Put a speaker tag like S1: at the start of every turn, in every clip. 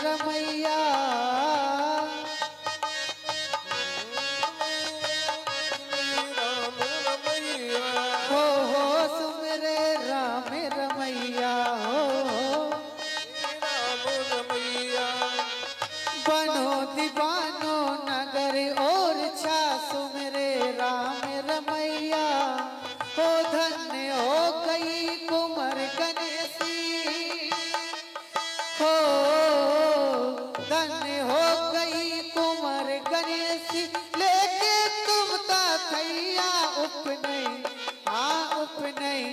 S1: रमैया हो सुमरे राम रमैया हो बनो दीवानो नगर और छा सुमरे राम रमैया हो धन्य हो गई कुंवर गणेशी हो धन्य हो गई कुंवर गणेशी लेके तुम ता थैया उपनई उपनई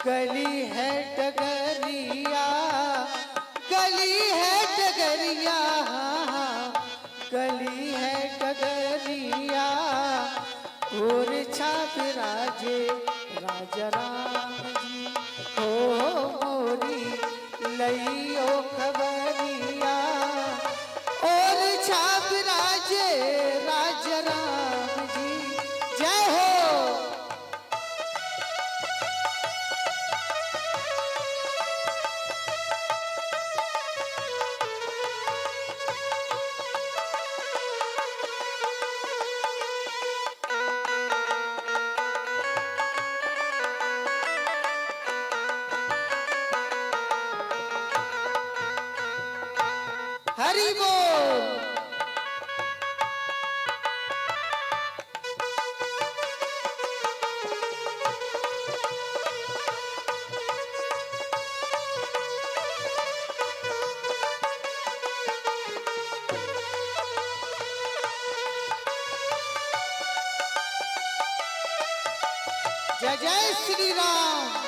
S1: गली है डगरिया गली है डगरिया गली है डगरिया और छाप राजे राजा राम जी हो मोरी लइयो खबरिया और छाप राजे राजा राम जी जय हो। हरि बोल। जय जय श्री राम।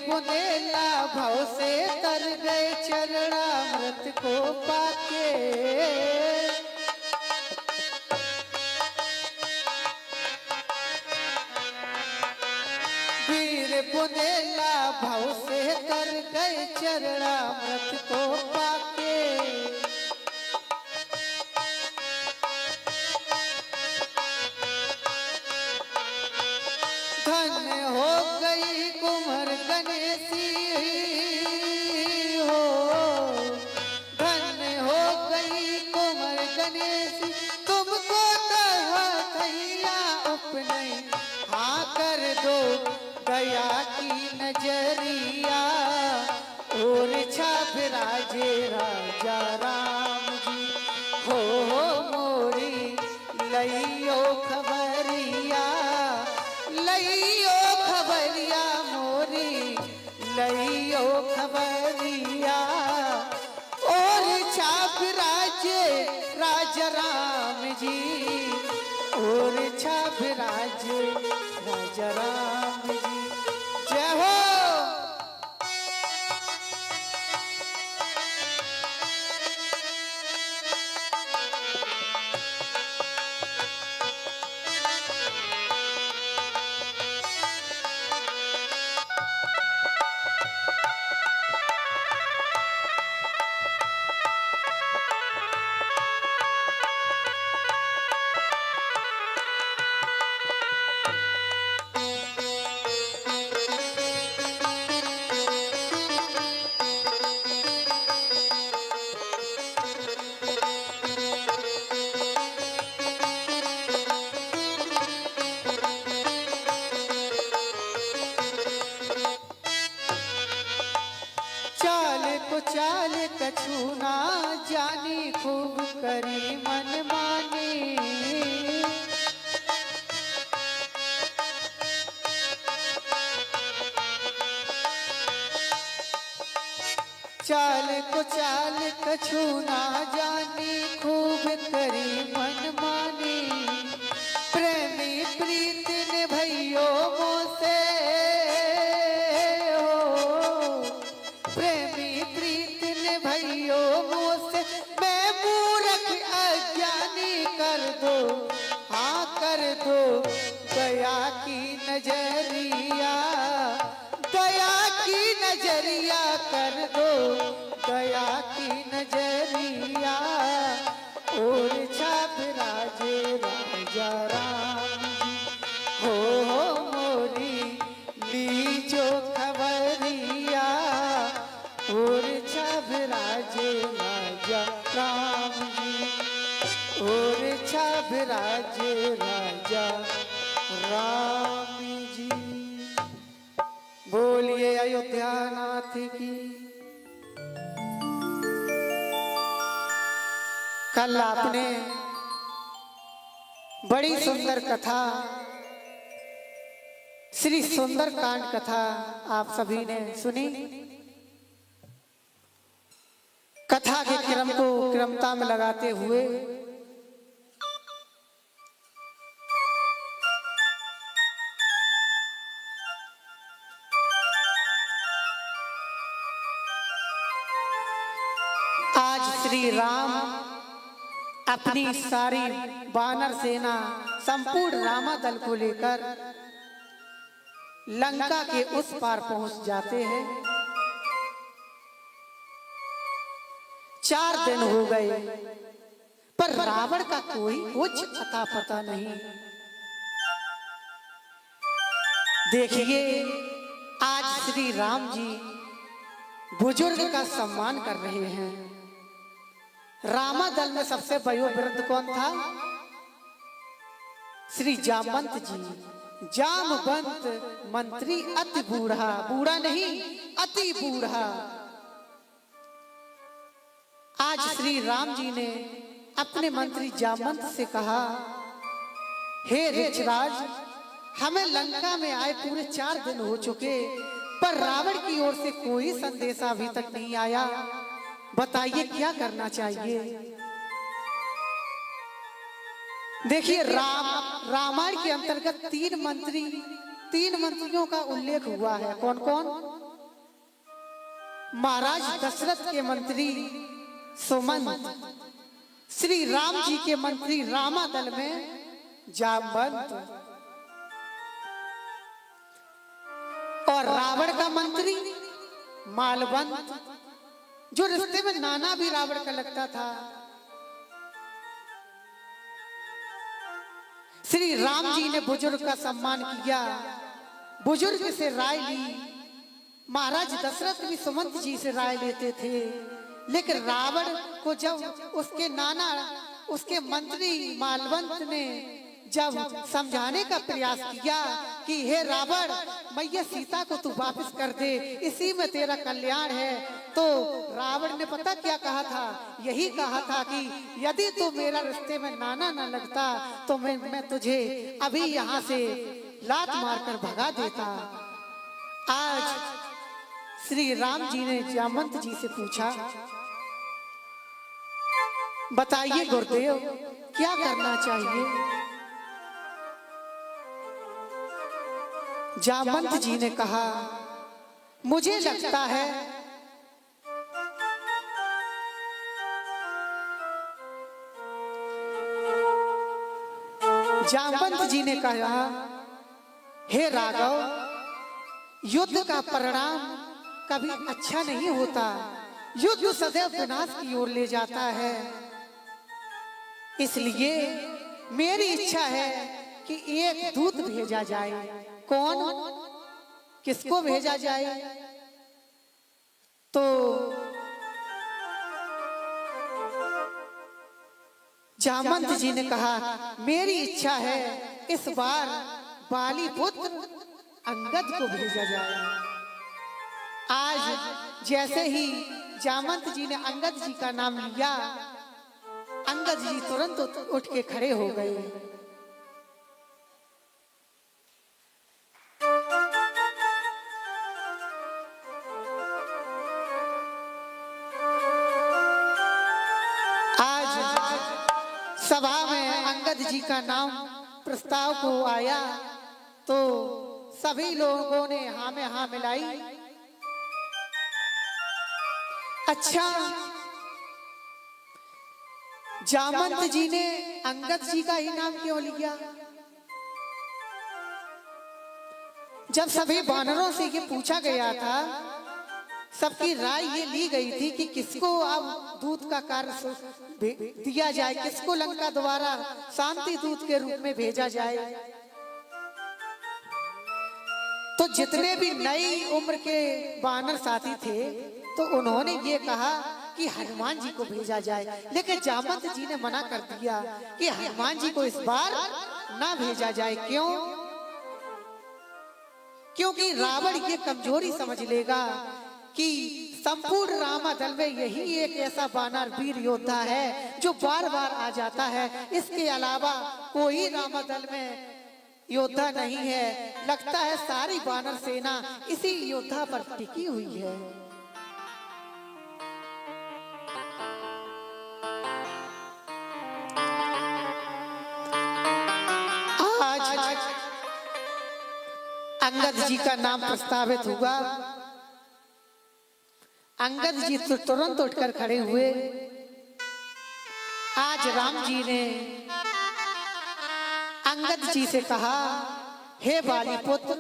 S1: बुनेला भाव से तर गए चरणामृत को पाके वीर बुनेला भाव से तर गए चरणामृत को पाके धन्य हो गई कुंवर गणेशी हो धन्य हो गई कुंवर गणेशी तुमको थैया उपनई हाँ कर दो दया की नजरिया और छाप राजे राजा राम जी हो मोरी लइयो खबरिया लइयो खबरिया मोरी लइयो खबरिया और छाप राजे राजा राम जी और छाप राजे राजा राम जी जय हो। चाल कछु ना जानी खूब करी मन मानी चाल को चाल कछु ना जानी खूब करी मन मानी प्रेमी प्रीत ने भैयो मोसे हो प्रेमी प्रीत नजरिया कर दो दया की नजरिया और छाप राजे राजा राम जी हो मोरी लीजो खबरिया और छाप राजे राजा राम जी और छाप राजे राजा राम जी। बोलिए अयोध्या नाथ की। कल आपने बड़ी सुंदर कथा श्री सुंदर कांड कथा आप सभी ने सुनी। कथा के क्रम को क्रमता में लगाते हुए आज श्री राम अपनी सारी वानर सेना संपूर्ण रामा दल को लेकर लंका के उस पार पहुंच जाते हैं। 4 दिन हो गए पर रावण का कोई कुछ अता पता नहीं। देखिए आज श्री राम जी बुजुर्ग का सम्मान कर रहे हैं। रामा दल में सबसे वयोवृद्ध कौन था? श्री जामवंत जी। जामवंत मंत्री अति बूढ़ा, बूढ़ा नहीं अति बूढ़ा। आज श्री राम जी ने अपने मंत्री जामवंत से कहा, हे ऋक्षराज, हमें लंका में आए पूरे 4 दिन हो चुके पर रावण की ओर से कोई संदेशा अभी तक नहीं आया। बताइए क्या करना चाहिए। देखिए रामायण के अंतर्गत 3 मंत्रियों का उल्लेख हुआ है। कौन कौन? महाराज दशरथ के मंत्री सुमंत, श्री राम जी के मंत्री रामा दल में जामवंत और रावण का मंत्री मालवंत, जो रिश्ते में नाना भी रावण का लगता था। श्री राम जी ने बुजुर्ग का सम्मान किया, बुजुर्ग से राय ली। महाराज दशरथ भी सुमंत जी से राय लेते थे, लेकिन रावण को जब उसके नाना उसके मंत्री मालवंत ने जब समझाने का प्रयास किया कि हे रावण, मैया सीता को तू वापस कर दे, इसी में तेरा कल्याण है, तो रावण ने पता क्या कहा था? यही कहा था कि यदि तू मेरा रिश्ते में नाना न लगता तो मैं तुझे अभी यहाँ से लात मारकर भगा देता। आज श्री राम जी ने जामवंत जी से पूछा, बताइए गुरुदेव क्या करना चाहिए? जामवंत जी ने कहा, मुझे लगता है जामवंत जी ने कहा, हे राघव, युद्ध का परिणाम कभी अच्छा नहीं होता, युद्ध सदैव विनाश की ओर ले जाता है। इसलिए मेरी इच्छा है कि एक दूत भेजा जाए। कौन? किसको भेजा जाए? तो जामवंत जी ने कहा, मेरी इच्छा है इस बार बाली पुत्र अंगद को भेजा जाए। आज जैसे ही जामवंत जी ने अंगद जी का नाम लिया, अंगद जी तुरंत उठ के खड़े हो गए। सभा में अंगद जी का नाम प्रस्ताव को आया तो सभी लोगों ने हाँ में हाँ मिलाई। अच्छा, जामवंत जी ने अंगद जी का ही नाम क्यों लिया? जब सभी वानरों से ये पूछा गया था सबकी राय ये ली गई थी कि किसको अब दूत का कार्य दिया जाए, किसको लंका द्वारा शांति दूत के रूप में भेजा जाए। तो जितने भी नई उम्र के वानर साथी थे तो उन्होंने ये कहा कि हनुमान जी को भेजा जाए, लेकिन जामवंत जी ने मना कर दिया कि हनुमान जी को इस बार ना भेजा जाए। क्यों? क्योंकि रावण ये कमजोरी समझ लेगा कि संपूर्ण रामादल में यही एक ऐसा वानर वीर योद्धा है जो बार बार आ जाता है, इसके अलावा कोई रामादल में योद्धा नहीं है। लगता है सारी वानर सेना इसी योद्धा पर टिकी हुई है। आज अंगद जी का नाम प्रस्तावित हुआ। अंगद जी तो तुरंत उठकर खड़े हुए। आज राम जी ने अंगद जी से कहा, हे बाली पुत्र,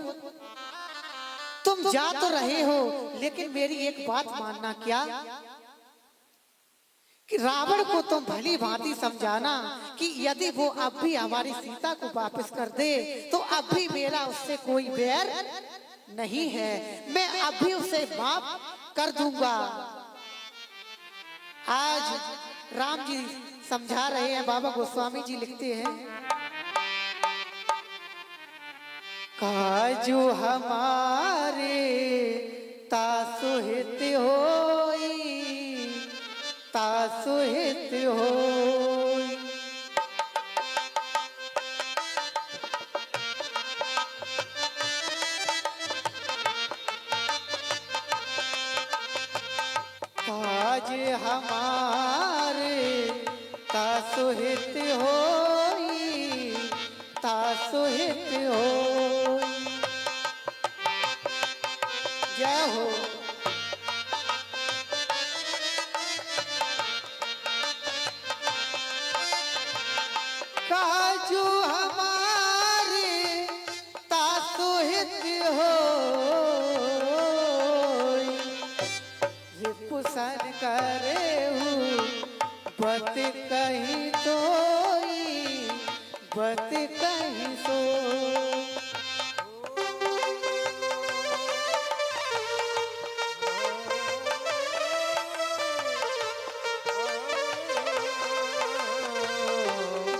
S1: तुम जा तो रहे हो लेकिन मेरी एक बात मानना। क्या? कि रावण को तुम भली भांति समझाना कि यदि वो अब भी हमारी सीता को वापस कर दे तो अब भी मेरा उससे कोई बैर नहीं है, मैं अब भी उसे माफ कर दूंगा। आज राम जी समझा रहे हैं। बाबा गोस्वामी जी लिखते हैं, काजू हमारे तासुहित होई, तासुहित होई। काज हमारे तासुहित होई, तासुहित होई। जय हो। काजू हमारे तासुहित होई, रिपुसन करे बत कहीं तोई, बत कहीं सो।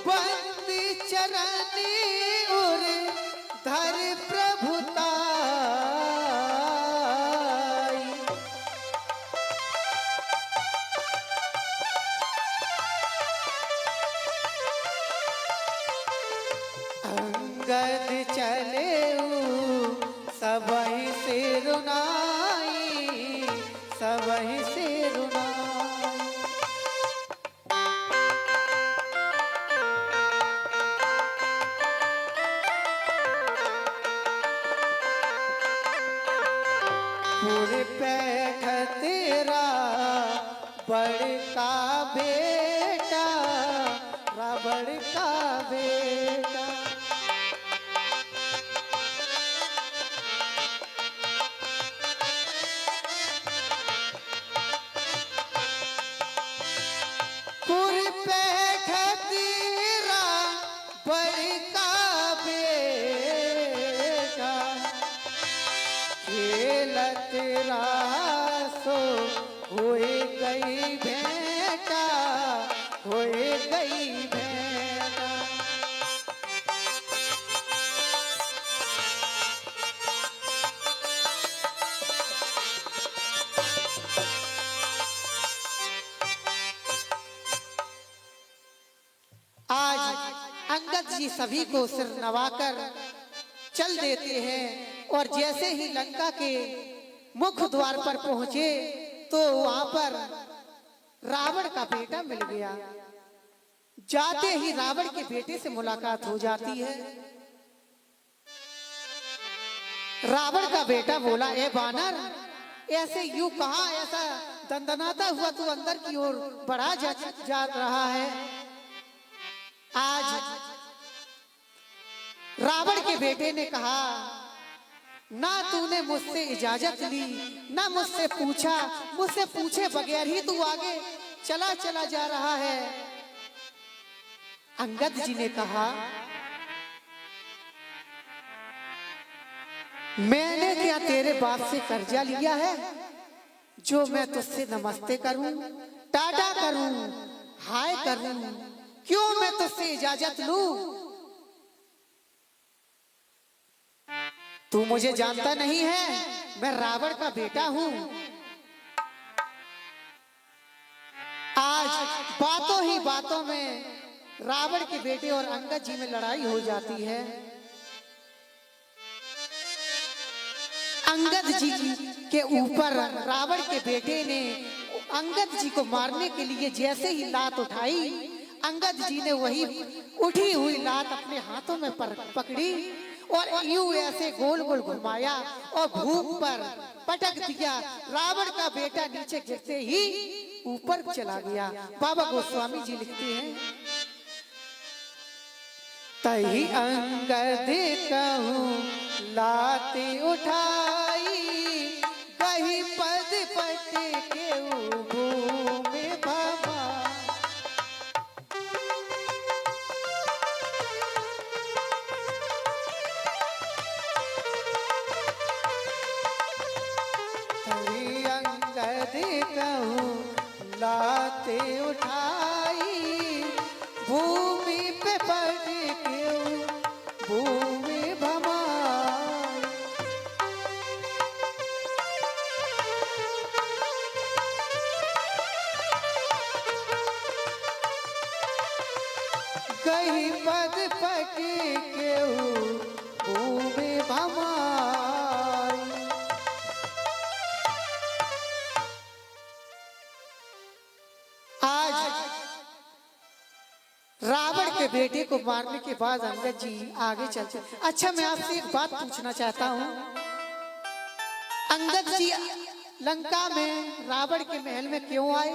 S1: बंदी चरनी उर धर प्रभुताई, अंगद चले सबही से रुनाई, सबही से रुनाई। पूरे पैठ तेरा बड़का बेटा, रावण का बेटा। पूरे पैठ तेरा बड़का बेटा, खेलत रासो होए गई भेंटा, होए गई भेंटा। आज अंगद जी सभी को सिर नवाकर चल देते हैं और जैसे ही लंका के मुख्य द्वार पर पहुंचे तो वहां पर रावण का बेटा मिल गया। जाते ही रावण के बेटे से मुलाकात हो जाती है। रावण का बेटा बोला, ए बानर, ऐसे यूं कहां ऐसा दंदनाता हुआ तू अंदर की ओर बढ़ा जा रहा है। आज रावण के बेटे ने कहा ना तूने मुझसे इजाजत ली, ना मुझसे पूछा, मुझसे पूछे बगैर ही तू आगे चला चला जा रहा है। अंगद जी ने कहा, मैंने क्या तेरे बाप से कर्जा लिया है जो मैं तुझसे नमस्ते करूं, टाटा करूं, हाय करूं? क्यों मैं तुझसे इजाजत लूं? तू मुझे जानता नहीं है, मैं रावण का बेटा हूं। आज बातों ही बातों में रावण के बेटे और अंगद जी में लड़ाई हो जाती है। अंगद जी के ऊपर रावण के बेटे ने अंगद जी को मारने के लिए जैसे ही लात उठाई, अंगद जी ने वही उठी हुई लात अपने हाथों में पकड़ी और यूं ऐसे गोल गोल घुमाया और भूख पर पटक दिया। रावण का बेटा नीचे गिरते ही ऊपर चला गया। बाबा गोस्वामी जी लिखते हैं, तही अंगद कहूं लाते उठाई, कहीं पद पट के भूमि भमा। तही अंगद कहूं लाते उठाई, भूमि पे पट के भूमि भमा। कहीं पद पट के भूमि भमा। रावण के बेटे को मारने के बाद अंगद जी आगे चलते। अच्छा, मैं आपसे एक बात पूछना चाहता हूँ, अंगद जी लंका में रावण के महल में क्यों आए?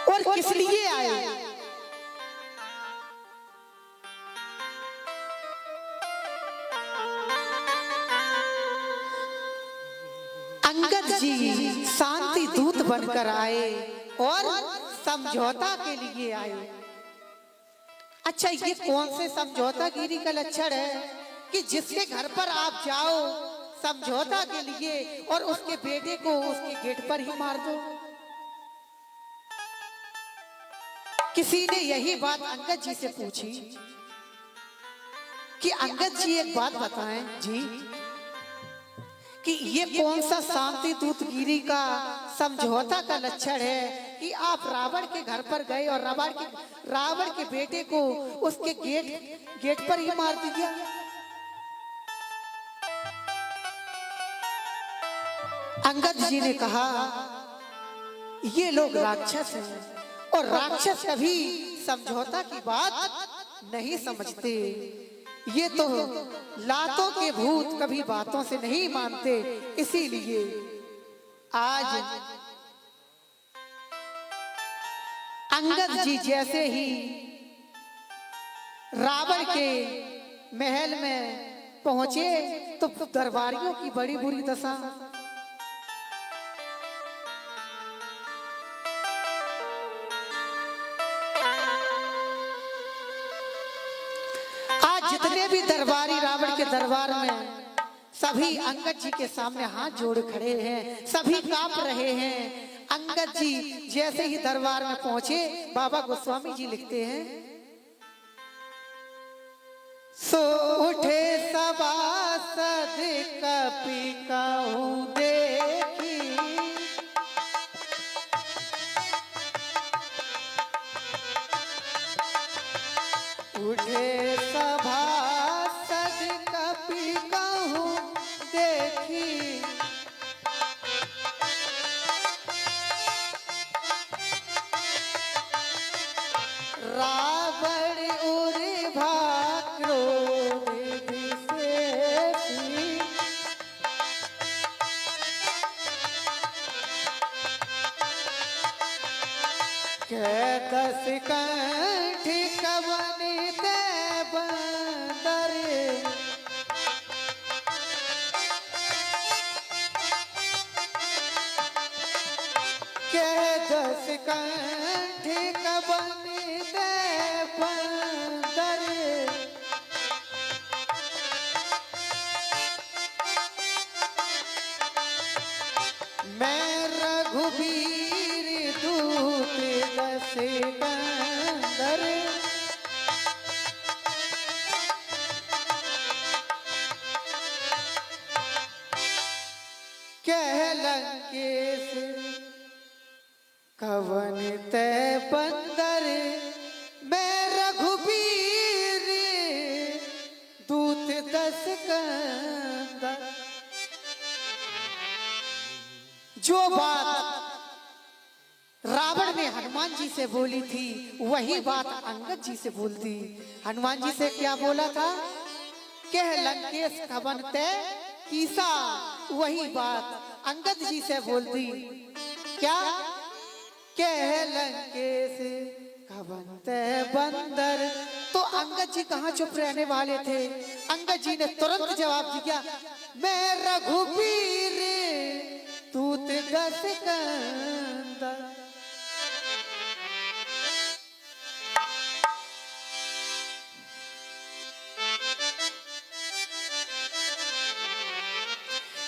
S1: और किस लिए आए? अंगद जी शांति दूत बनकर आए और समझौता के लिए आए। अच्छा, ये कौन से समझौता गिरी का लक्षण है कि जिसके घर पर आप जाओ समझौता के लिए और उसके बेटे को उसके गेट पर ही मार दो? किसी ने यही बात अंगद जी से पूछी कि अंगद जी एक बात बताएं जी, कि ये कौन सा शांति दूतगिरी का समझौता का लक्षण है कि आप रावण के घर पर गए और रावण के बेटे को उसके गेट पर ही मार दिया? अंगद जी ने कहा, ये लोग राक्षस हैं और राक्षस कभी समझौता की बात नहीं समझते। ये तो लातों के भूत कभी बातों से नहीं मानते। इसीलिए आज अंगद जी जैसे ही रावण के महल में पहुंचे तो दरबारियों की बड़ी बुरी दशा। जितने भी दरबारी रावण के दरबार में सभी अंगद जी के सामने हाथ जोड़ खड़े हैं, सभी कांप रहे हैं। अंगद जी जैसे ही दरबार में पहुंचे, बाबा गोस्वामी जी लिखते हैं, सो उठे सभासद कपि कहूं देखी, उठे दस कंठ कवन दे बंदर कह दस कंठ कबन दे बंदर मैं रघुबीर दूत दस कंदर कह लंकेश कवन ते बंदर मैं रघुबीर दूत दस कंदर। जो बात रावण ने हनुमान जी से बोली थी वही बात अंगद जी से बोल दी। हनुमान जी से क्या बोला था? कह लंकेश कवन ते कीसा, वही बात अंगद जी से बोल दी। क्या? कह लंकेश कवन ते बंदर। तो अंगद जी कहाँ चुप रहने वाले थे? अंगद जी ने तुरंत जवाब दिया, मैं रघुबीर दूत दस कंदर।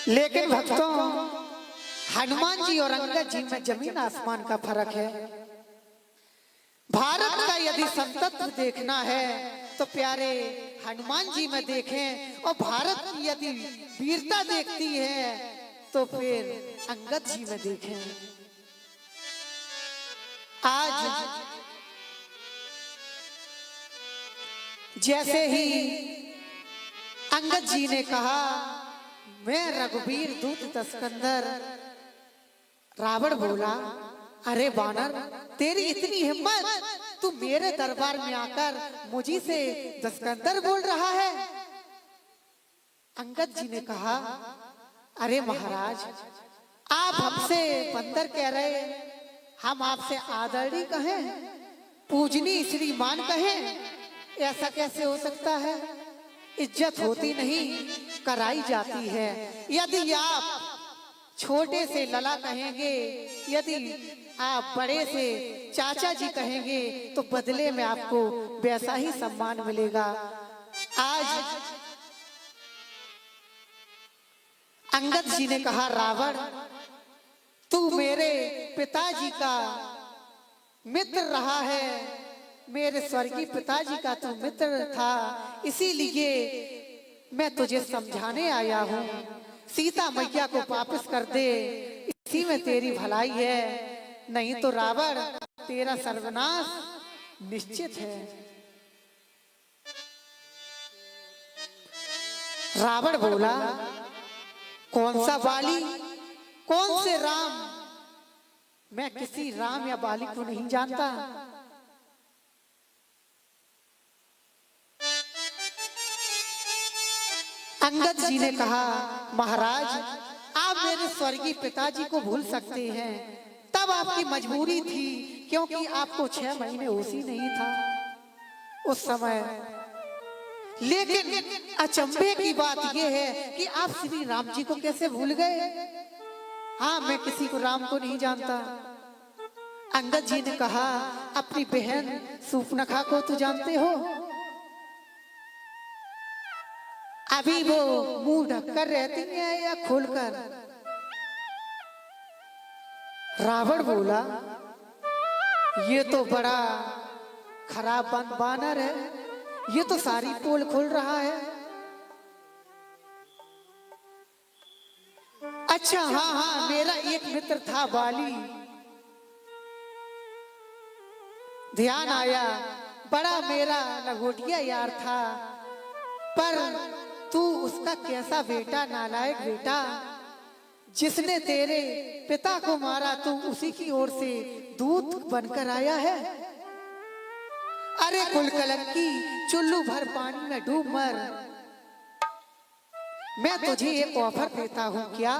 S1: लेकिन भक्तों, हनुमान जी और अंगद जी में जमीन आसमान का फर्क है। भारत का यदि संतत्व देखना है तो प्यारे हनुमान जी में देखें, और भारत की यदि वीरता देखती है तो फिर अंगद जी में देखें। आज जैसे ही अंगद जी ने कहा मैं रघुबीर दूत दस कंदर, रावण बोला, अरे बानर, तेरी इतनी हिम्मत, तू मेरे दरबार में आकर मुझी से दस कंदर बोल रहा है। अंगद जी ने कहा, अरे महाराज, आप हमसे बंदर कह रहे, हम आपसे आदरणीय कहें, पूजनीय श्रीमान कहें, ऐसा कैसे हो सकता है? इज्जत होती नहीं, कराई जाती है। यदि आप छोटे से लला कहेंगे, यदि आप बड़े से चाचा जी कहेंगे तो बदले में आपको वैसा ही सम्मान मिलेगा। आज अंगद जी ने कहा, रावण, तू मेरे पिताजी का मित्र रहा है, मेरे स्वर्गीय पिताजी का तू मित्र था, इसीलिए मैं तुझे समझाने आया हूँ। सीता मैया को वापस कर दे, इसी में तेरी भलाई है, नहीं तो रावण तेरा सर्वनाश निश्चित है। रावण बोला, कौन सा बाली, कौन से राम? मैं किसी राम या बाली को नहीं जानता। अंगद जी ने कहा, महाराज, आप मेरे स्वर्गीय पिताजी को भूल सकते हैं, तब आपकी मजबूरी थी, क्योंकि आपको 6 महीने होश ही नहीं था उस समय। लेकिन अचंभे की बात यह है कि आप श्री राम जी को कैसे भूल गए? हाँ, मैं किसी को राम को नहीं जानता। अंगद जी ने कहा, अपनी बहन सूर्पनखा को तो जानते हो? अभी वो मुंह ढककर रहती है या खोलकर? रावण बोला, ये तो बड़ा खराब बानर है, ये तो सारी पोल खोल रहा है। अच्छा, हाँ हाँ, मेरा एक मित्र था बाली, ध्यान आया, बड़ा मेरा लंगोटिया यार था, पर तू उसका कैसा बेटा, नालायक बेटा, जिसने तेरे पिता को मारा, तू उसी की ओर से दूत बनकर आया है। अरे कुलकलंकी, चुल्लू भर पानी में डूब मर। मैं तुझे एक ऑफर देता हूं, क्या?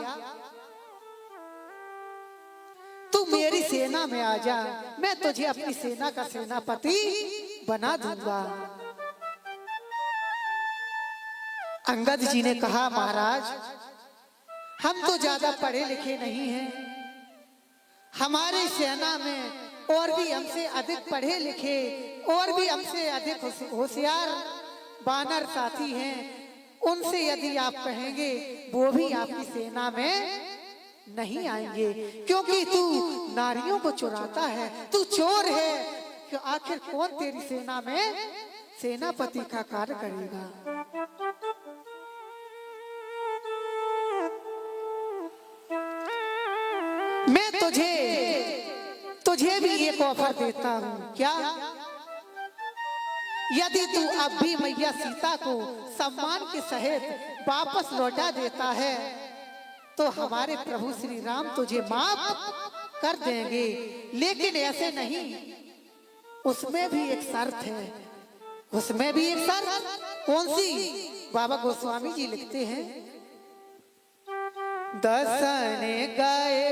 S1: तू मेरी सेना में आ जा, मैं तुझे अपनी सेना का सेनापति बना दूंगा। अंगद जी ने कहा, महाराज हम तो ज्यादा पढ़े लिखे नहीं हैं, हमारी सेना में और भी हमसे अधिक पढ़े लिखे और भी हमसे अधिक होशियार बानर साथी हैं, उनसे यदि आप कहेंगे वो भी आपकी सेना में नहीं आएंगे, क्योंकि तू नारियों को चुराता है, तू चोर है, कि आखिर कौन तेरी सेना में सेनापति का कार्य करेगा। मैं तुझे भी एक ऑफर देता हूँ, क्या? यदि तू अब भी मैया सीता को सम्मान के सहित वापस लौटा देता है तो हमारे प्रभु श्री राम तुझे माफ कर देंगे, लेकिन ऐसे नहीं, उसमें भी एक शर्त है। उसमें भी एक शर्त, कौन सी? बाबा गोस्वामी जी लिखते हैं, दसन गए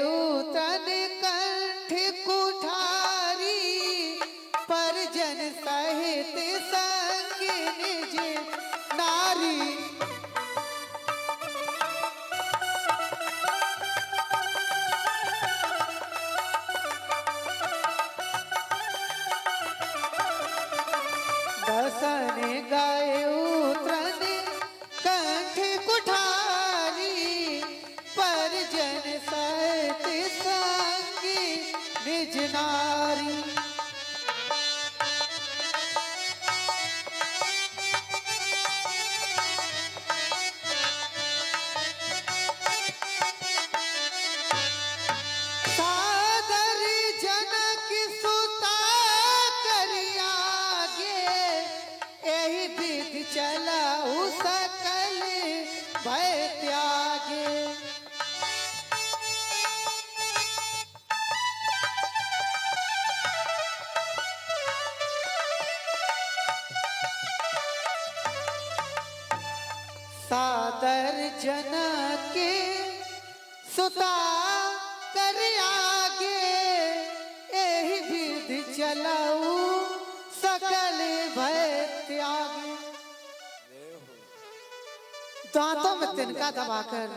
S1: तन कंठ कुठारी, परजन सहित संग निज नारी। दसन गए तन कंठ कुठारी, परजन सहित संग निज नारी। सादर जनक सुता करियागे, एहि विधि चलाऊ सकल भय त्यागे। सादर जनक सुता कर आगे, एहि विधि चलाऊ सकल भय त्यागे। दांतों में तिनका दबाकर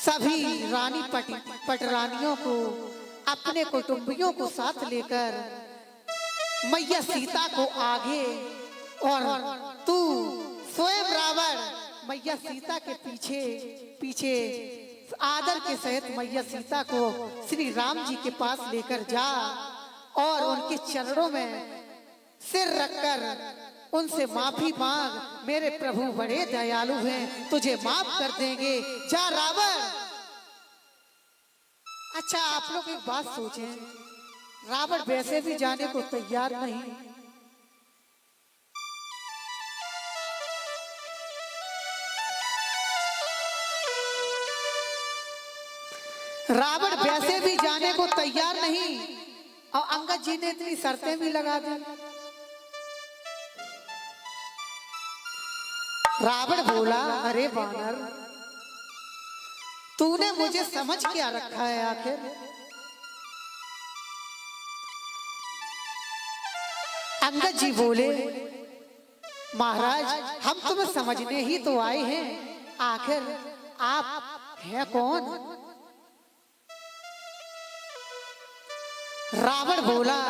S1: सभी रानी पटरानियों को, अपने कुटुंबियों को साथ लेकर मैया सीता को आगे और तू स्वयं रावण मैया सीता के पीछे पीछे आदर के सहित मैया सीता को श्री राम जी के पास लेकर जा और उनके चरणों में सिर रखकर उनसे माफी मांग। मेरे प्रभु बड़े दयालु हैं, तुझे माफ कर देंगे, जा रावण। अच्छा, आप लोग एक बात सोचें, रावण वैसे भी जाने को तैयार नहीं, रावण वैसे भी जाने को तैयार नहीं, और अंगद जी ने इतनी शर्तें भी लगा दी। रावण बोला, अरे वानर, तूने मुझे समझ क्या रखा है आखिर? अंगद जी बोले, महाराज हम तुम्हें समझने ही तो आए हैं, आखिर आप हैं कौन? रावण बोला,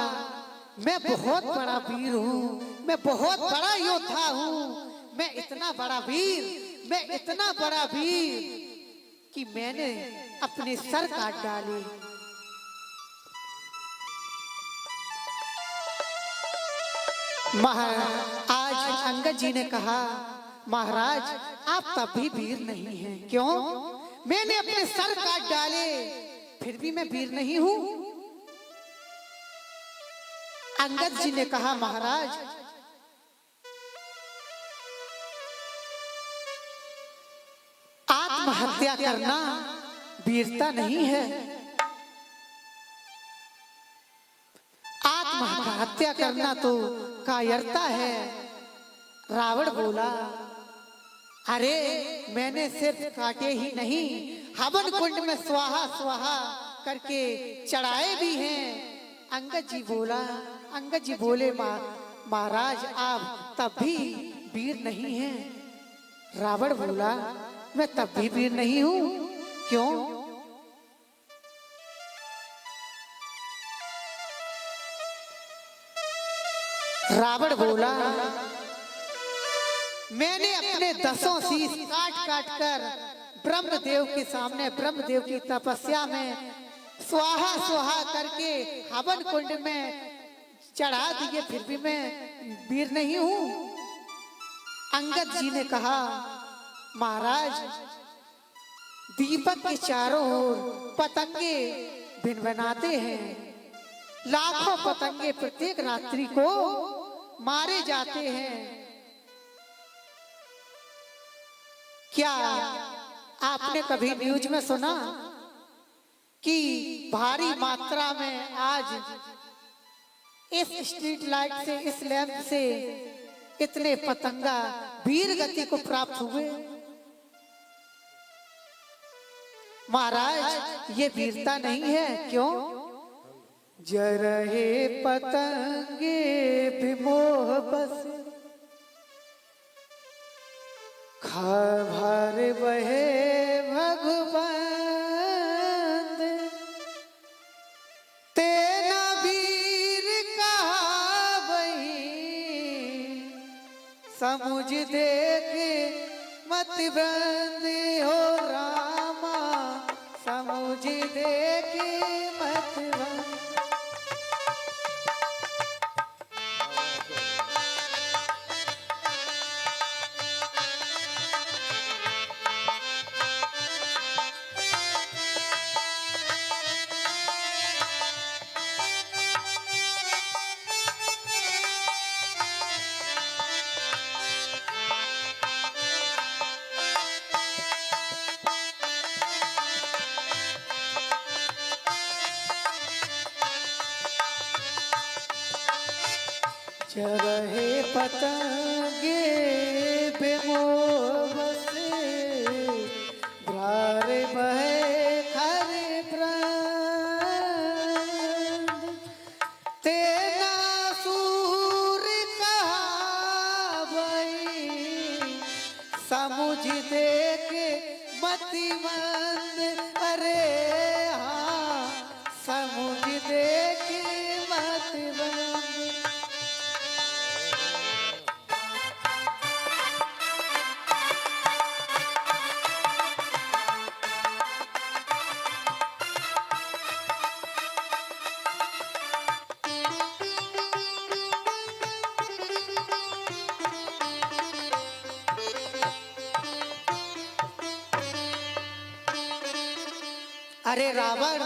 S1: मैं बहुत बड़ा वीर हूँ, मैं बहुत बड़ा योद्धा हूँ, मैं इतना बड़ा वीर कि मैंने अपने सर काट डाले। आज अंगद जी ने कहा, महाराज आप तब भी वीर नहीं हैं, क्यों? मैंने अपने सर काट डाले, फिर भी मैं वीर नहीं हूँ। अंगद जी ने कहा, महाराज आत्महत्या करना वीरता नहीं है, आत्महत्या करना तो कायरता है। रावण बोला, अरे मैंने सिर्फ काटे ही नहीं, हवन कुंड में स्वाहा स्वाहा करके चढ़ाए भी हैं। अंगद जी बोले, महाराज आप तब भी वीर नहीं है। रावण बोला, मैं तब भी वीर नहीं हूं। क्यों? रावण बोला, मैंने अपने 10 शीश काट काट कर ब्रह्मदेव के सामने, ब्रह्मदेव की तपस्या में स्वाहा स्वाहा करके हवन कुंड में चढ़ा दिए, फिर भी मैं वीर नहीं हूं। अंगद जी ने कहा, महाराज, दीपक के चारों ओर पतंगे भिनभिनाते हैं, लाखों पतंगे प्रत्येक रात्रि को मारे जाते हैं। क्या आपने कभी न्यूज में सुना कि भारी मात्रा में आज इस स्ट्रीट लाइट से, इस लैंप से इतने पतंगा वीर गति को प्राप्त हुए? महाराज, ये वीरता नहीं है। क्यों? जरहे पतंगे विमोह बस, खाभार बहे भगवंत, तेना वीर कहा वही, समुझ देखे मत बंद हो रामा, समुझ देखे मत बंद। चरहे पतंगे बेमोह बस, भ्रार बहे खर प्राण, तेना सूर कहा वही, समुझ देके मतिमंद। अरे हाँ, समुझ देके मतिमंद। अरे रावण,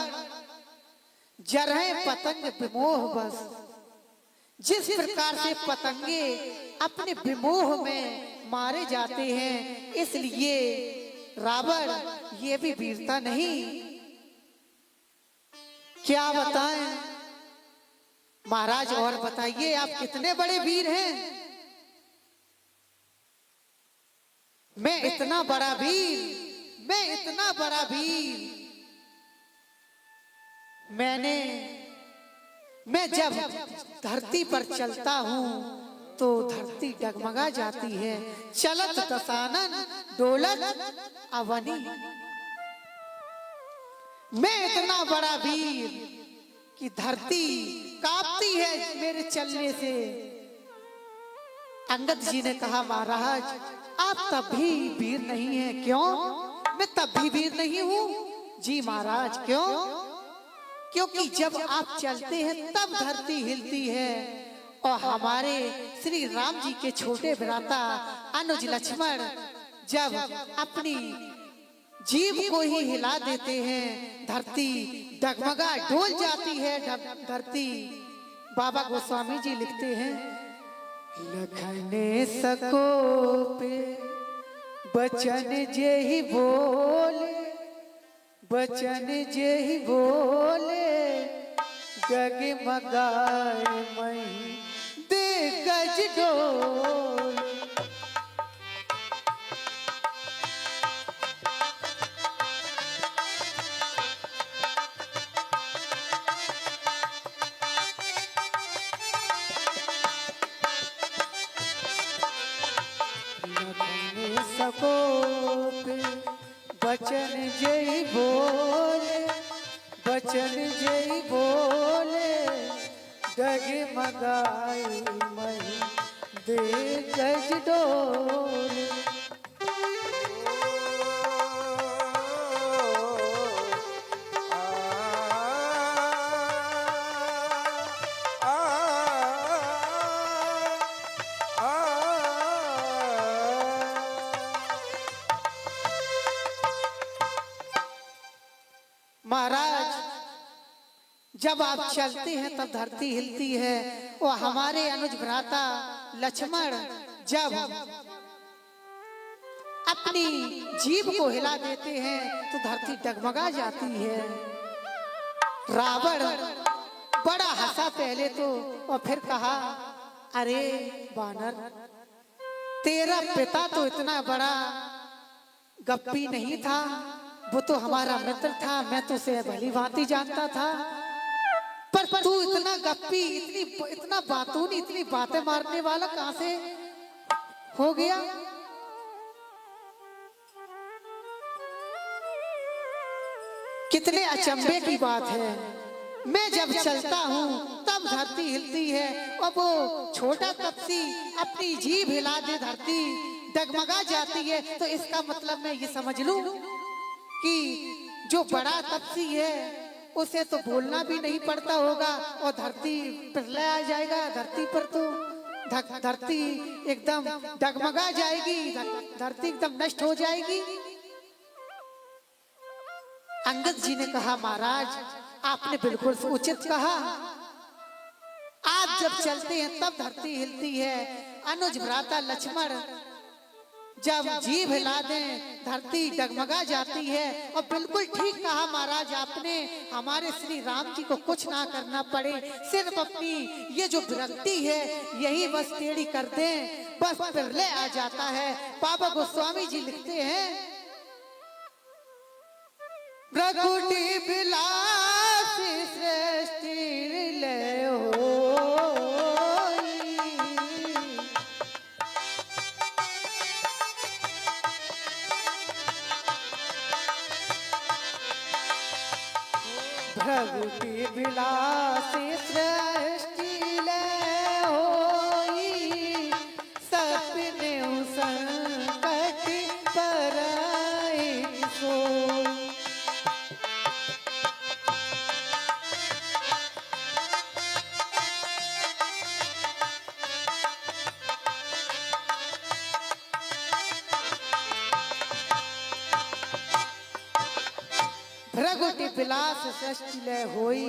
S1: जरहे पतंग विमोह बस, जिस प्रकार से पतंगे अपने विमोह में मारे जाते हैं, इसलिए रावण ये भी वीरता नहीं। क्या बताएं महाराज, और बताइए आप कितने बड़े वीर हैं? मैं इतना बड़ा वीर, मैं इतना बड़ा वीर, मैं जब धरती पर चलता हूँ तो धरती डगमगा जाती है। चलत दशानन डोलत अवनी, मैं इतना बड़ा वीर कि धरती कांपती है मेरे चलने से। अंगद जी ने कहा, महाराज, आप तब भी वीर नहीं है। क्यों? मैं तब भी वीर नहीं हूँ। जी महाराज, क्यों? क्योंकि जब आप चलते हैं तब धरती हिलती है, और हमारे श्री राम जी के छोटे भ्राता अनुज लक्ष्मण जब अपनी जीव को ही हिला देते हैं, धरती डगमगा डोल जाती है धरती। बाबा गोस्वामी जी लिखते हैं, लखने सको पे बचन जे ही बोले, बचन जे ही बोले, डगमगाए मई दे गज डोल। सको बचन जय बोले, बचन जय बोले, डगमगाई मही दे गज डोले। महाराज जब आप चलते हैं तब धरती हिलती है, और हमारे अनुज भ्राता लक्ष्मण जब अपनी जीभ को हिला देते हैं तो धरती डगमगा जाती है। रावण बड़ा हंसा पहले तो, और फिर कहा अरे वानर, तेरा पिता तो इतना बड़ा गप्पी नहीं था, वो तो हमारा मित्र था, मैं तो उसे भली भांति जानता था, पर तू इतना गप्पी, इतना बातूनी, इतनी बातें मारने वाला कहां से हो गया? कितने अचंभे की बात है। मैं जब चलता हूँ तब धरती हिलती है, और वो छोटा तपसी अपनी जीभ हिला दे धरती डगमगा जाती है, तो इसका मतलब मैं ये समझ लूं कि जो बड़ा तपसी है उसे तो बोलना भी नहीं पड़ता होगा, और धरती प्रलय आ जाएगा, धरती पर तो धरती एकदम डगमगा जाएगी, धरती एकदम नष्ट हो जाएगी। अंगद जी ने कहा महाराज आपने बिल्कुल उचित कहा, आप जब चलते हैं तब धरती हिलती है, अनुज भ्राता लक्ष्मण जब जीभ हिला दें धरती डगमगा जाती है। और बिल्कुल ठीक कहा महाराज आपने, हमारे श्री राम जी को कुछ ना करना पड़े, सिर्फ अपनी ये जो विरक्ति है यही बस टेढ़ी कर दें, बस प्रलय आ जाता है। बाबा गोस्वामी जी लिखते हैं, भ्रकुटी बिलासी सृष्टि लय होई, भ्रकुटी बिलासी सृष्टि लय होई, सपने संकट पराई सोई। भ्रकुटी बिलास सृष्टि लय होई,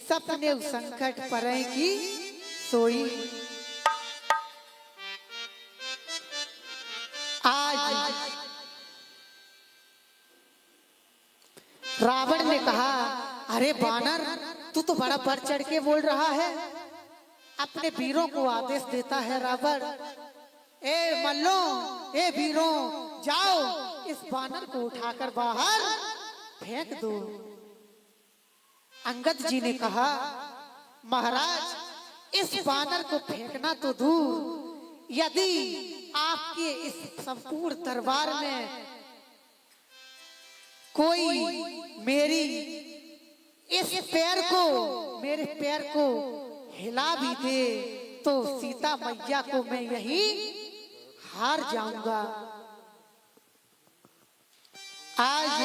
S1: सपने संकट परई की सोई। आज रावण ने कहा अरे बानर, तू तो बड़ा बढ़ चढ़ के बोल रहा है, अपने वीरों को आदेश देता है रावण, ए मल्लों, ए वीरों, जाओ इस बानर को उठाकर बाहर फेंक दो। अंगद जी ने कहा महाराज इस बानर को फेंकना तो दूर, यदि आपके इस संपूर्ण दरबार में कोई मेरे पैर को हिला भी दे तो सीता मैया को मैं यही हार जाऊंगा। आज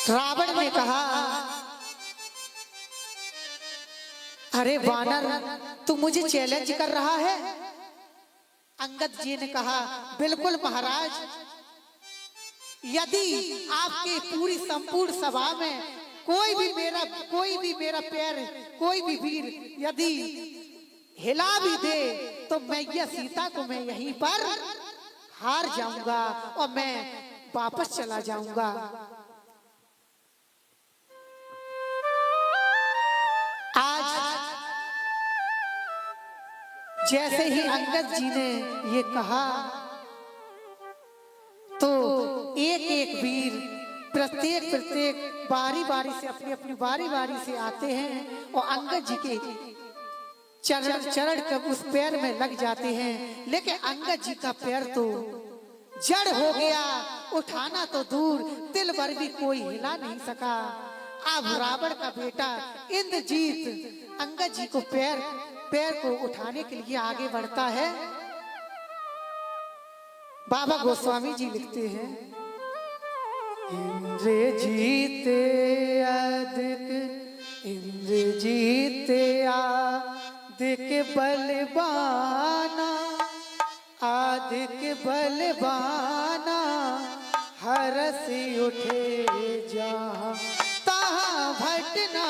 S1: रावण ने कहा अरे वानर, तू मुझे चैलेंज कर रहा है? अंगद जी ने कहा बिल्कुल महाराज, यदि आपके पूरी संपूर्ण सभा में कोई भी मेरा पैर, कोई भी वीर यदि हिला भी दे तो मैं यह सीता को मैं यहीं पर हार जाऊंगा और मैं वापस चला जाऊंगा। आज जैसे ही अंगद जी ने ये कहा तो एक एक वीर प्रत्येक प्रत्येक बारी बारी से अपनी अपनी बारी बारी से आते हैं और अंगद जी के चरण चरण कर उस पैर में लग जाते हैं। लेकिन अंगद जी का पैर तो जड़ हो गया, उठाना तो दूर, तिल भर भी कोई हिला नहीं सका। अब रावण का बेटा इंद्रजीत अंगद जी को पैर को उठाने के लिए आगे बढ़ता है। बाबा गोस्वामी जी लिखते हैं, इंद्रजीत अधिक इंद्रजीत आदिक बलवाना, आदिक बलवाना, हरस उठे जहाँ तहाँ भटना।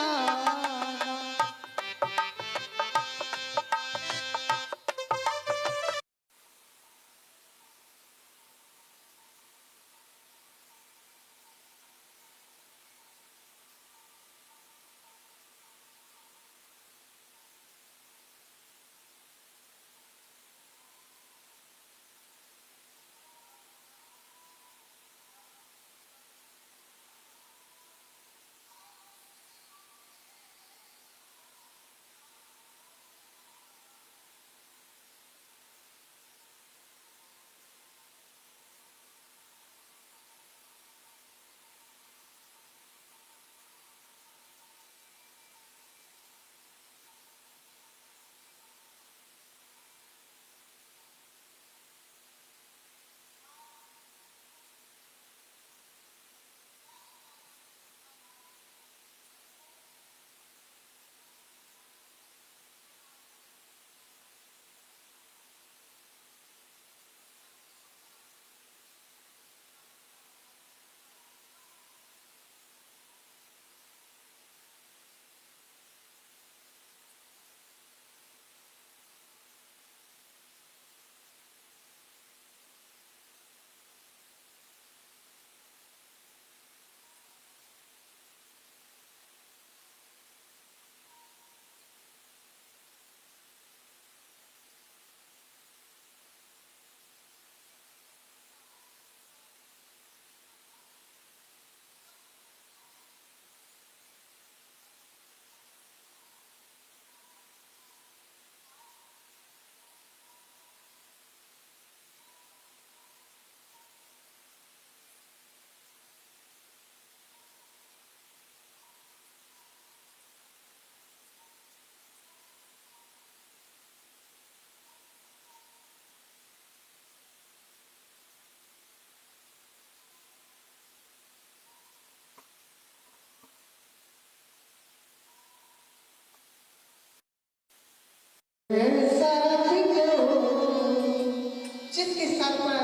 S1: जिसके सर पर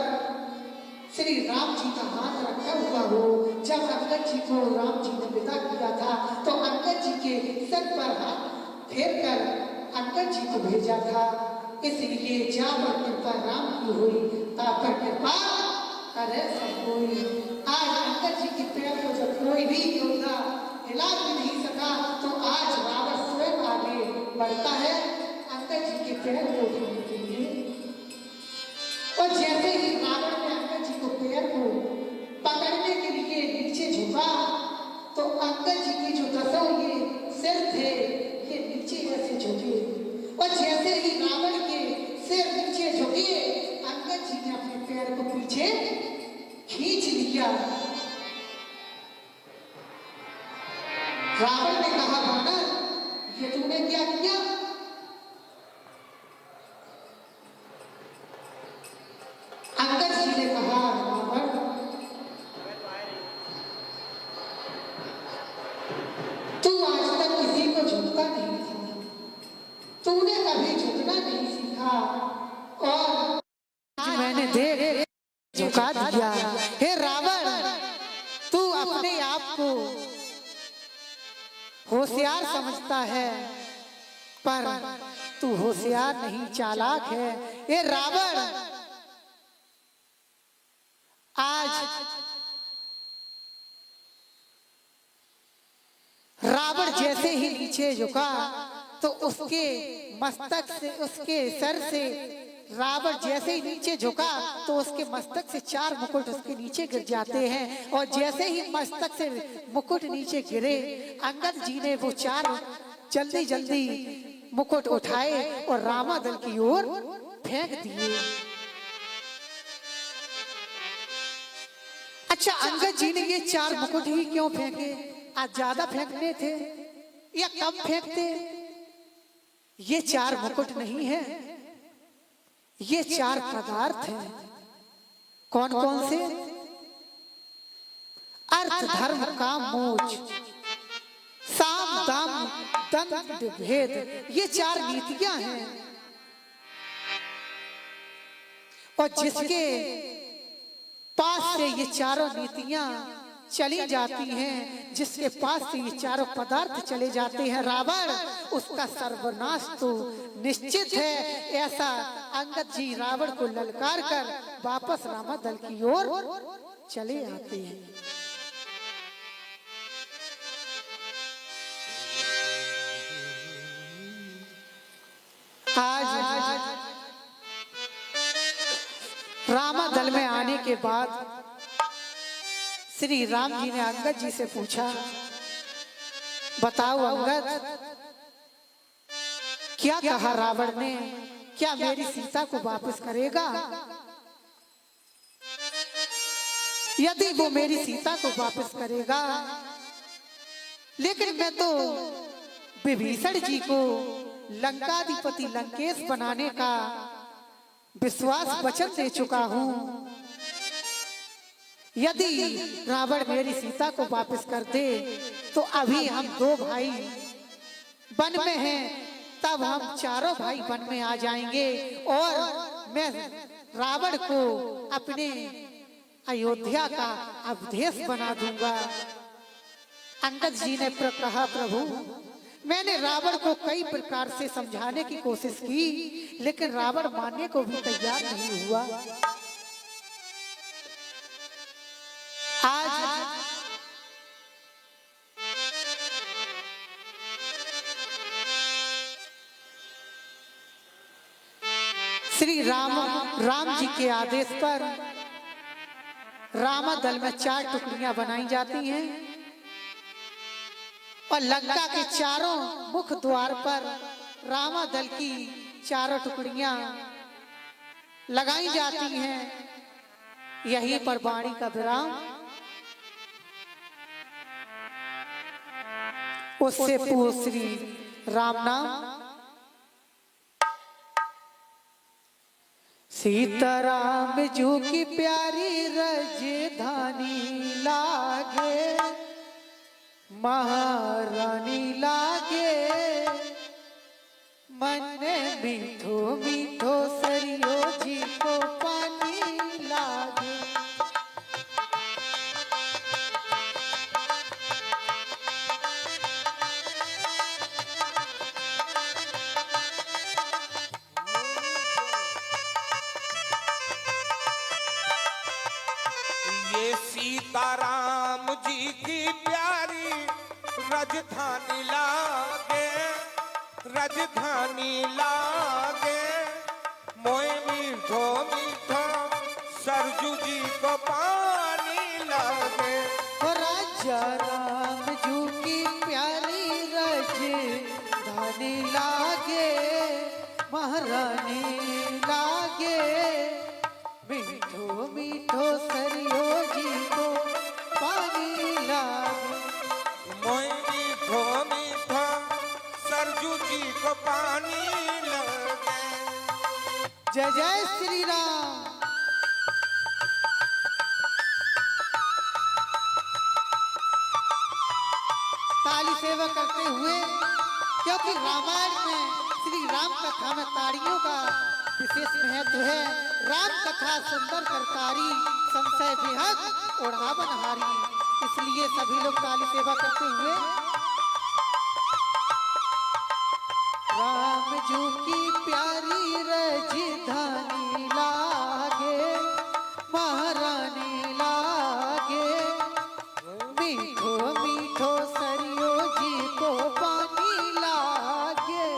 S1: श्री राम जी का हाथ रखा हुआ हो। जब अंगद जी को राम जी ने विदा किया था तो अंगद जी के सर पर हाथ फेर कर अंगद जी को भेजा था। इसलिए जा पर कृपा राम की हुई, ता पर कृपा करे सब कोई। आज अंगद जी के पैर को जब कोई भी योद्धा हिला भी नहीं सका तो आज रावण स्वयं आगे बढ़ता है अंगद जी के पैर को उठाने के लिए। और जैसे ही रावण ने अंगद जी को पैर को पकड़ने के लिए नीचे झुका तो अंगद जी की जो दसों ये सिर थे ये नीचे ऐसे झुके। और जैसे ही रावण के सिर नीचे झुके अंगद जी ने अपने पैर को पीछे खींच लिया। रावण ने कहा, बानर ये तूने क्या किया? अंगद जी ने कहा, रावण तू आज तक किसी को झुकता नहीं था, तूने कभी झुकना नहीं सीखा और आज मैंने देख झुका दिया। हे रावण तू अपने आप को होशियार समझता है पर तू होशियार नहीं चालाक है। हे रावण आज रावण जैसे ही नीचे झुका तो उसके मस्तक से उसके सर से रावण जैसे ही नीचे झुका तो उसके मस्तक से 4 मुकुट उसके नीचे गिर जाते हैं। और जैसे ही मस्तक से मुकुट नीचे गिरे, अंगद जी ने वो 4 जल्दी जल्दी मुकुट उठाए और रामादल की ओर फेंक दिए। अच्छा, अंगद जी ने ये 4 मुकुट ही क्यों फेंके? आज ज्यादा फेंकने थे या कम फेंकते? ये 4 मुकुट नहीं है, ये 4 पदार्थ हैं। कौन कौन से? अर्थ, धर्म, काम, मोक्ष, साम, दाम, दंड, भेद, ये 4 नीतियां हैं। और जिसके पास से ये चारों नीतियां चली जाती हैं, जिसके पास से ये चारों पदार्थ चले जाते हैं रावण, उसका सर्वनाश तो निश्चित है। ऐसा अंगद जी रावण को ललकार कर वापस रामादल की ओर चले आते हैं। आज रामादल में आने के बाद श्री राम जी ने अंगद जी से पूछा, बताओ अंगद, क्या कहा रावण ने? क्या मेरी सीता को वापस करेगा? यदि वो मेरी सीता को वापस करेगा, लेकिन मैं तो विभीषण जी को लंकाधिपति लंकेश बनाने का विश्वास वचन दे चुका हूं। यदि रावण मेरी सीता को वापस कर दे तो अभी हम 2 भाई वन में हैं, तब हम चारों भाई वन में आ जाएंगे और मैं रावण को अपने अयोध्या का अवधेश बना दूंगा। अंगद जी ने कहा, प्रभु मैंने रावण को कई प्रकार से समझाने की कोशिश की, लेकिन रावण मानने को भी तैयार नहीं हुआ। आज श्री राम जी के आदेश पर रामादल में 4 टुकड़ियां बनाई जाती हैं और लंका के चारों मुख द्वार पर रामादल की 4 टुकड़ियां लगाई जाती हैं। यहीं पर वाणी का विराम। उससे पूर्व श्री राम नाम। सीताराम जू की प्यारी राजधानी लागे, महारानी लागे, मन में मीठो मीठो सरियो जी को पानी लागे।
S2: ये सीताराम जी की प्यारी राजधानी लागे, राजधानी लागे, मोए मीठो मीठो सरजू जी को पानी लागे।
S1: राजा राम जू की प्यारी राजधानी लागे, महारानी लागे, मीठो मीठो सरियो जी को पानी लागे।
S2: मोए मीठो मीठो सरजू जी को पानी लागे।
S1: जय जय श्री राम। ताली सेवा करते हुए, क्योंकि रामायण में श्री राम कथा में ताड़ियों का विशेष महत्व है। राम कथा सुंदर करतारी, संशय विहग ओढ़ावन हारी। इसलिए सभी लोग ताली सेवा करते हुए राम जू की प्यारी राजधानी लागे, महारानी लागे, मीठो मीठो सरियो जी को पानी लागे।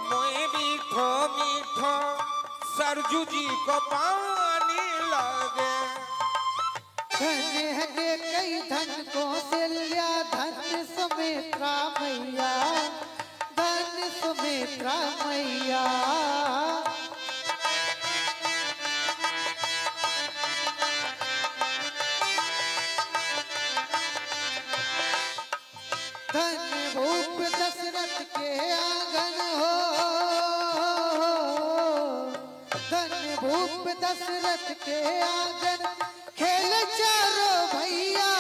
S2: मोए मीठो मीठो सरजू जी को पानी लगे।
S1: धन्य है कई धन कौशल्या धन सुमित्रा मैया, धन सुमित्रा मैया। धन भूप दशरथ के आंगन हो, धन भूप दशरथ के आंगन खेल चारो भैया,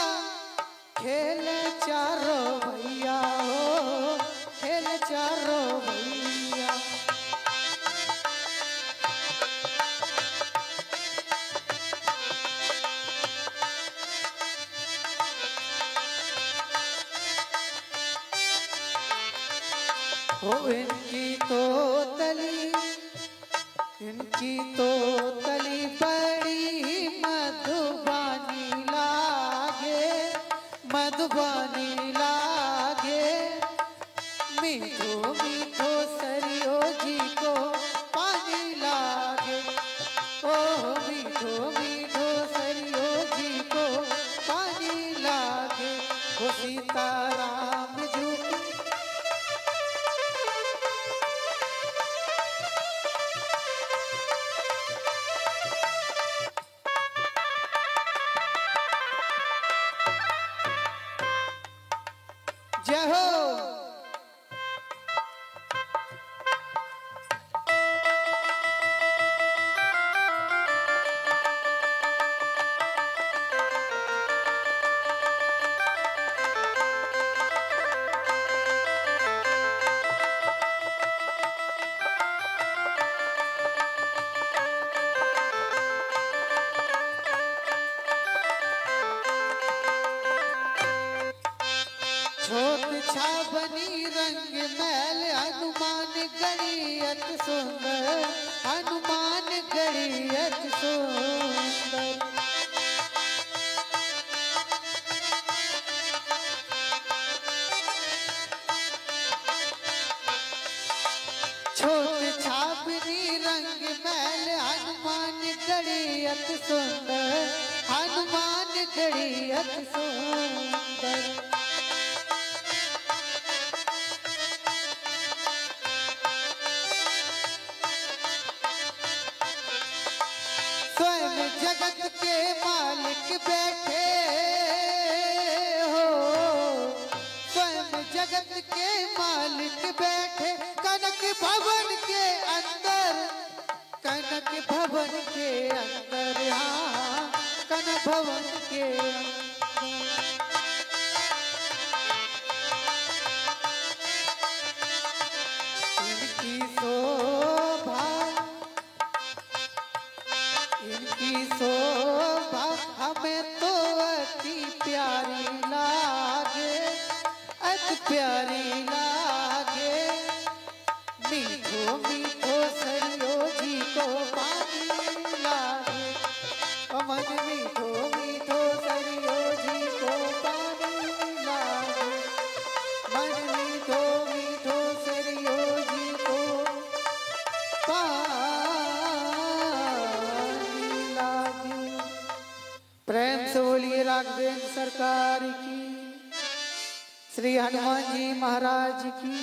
S1: खेल चारो भैया हो, खेल चारो भैया। हो इनकी तो तली, इनकी तो तली बड़ी मधुबानी लागे, मधुबानी लागे। मीठो मीठो सरियो जी को पानी लागे, ओह मीठो मीठो सरियो जी को पानी लागे। हो सीताराम जी जय हो। छोट छाबनी रंग मैल हनुमान गणियत सुंदर, हनुमान गणियत सुंदर। छोट छाबनी रंग मैल हनुमान गणियत सुंदर, हनुमान गणियत सुंदर। स्वयं जगत के मालिक बैठे हो, स्वयं जगत के मालिक बैठे कनक भवन के अंदर, कनक भवन के अंदर। हाँ कनक भवन के अंदर। इनकी शोभा, इनकी शोभा हमें तो अति प्यारी लागे, अति प्यारी लागे। मीठो मीठो सरियो जी को पानी लागे, मन मीठो मीठो सरियो जी को पानी लागे, मन मीठो मीठो सरियो जी को पानी लागे। प्रेम से बोलिए राघवेंद्र सरकार की, श्री हनुमान जी महाराज की।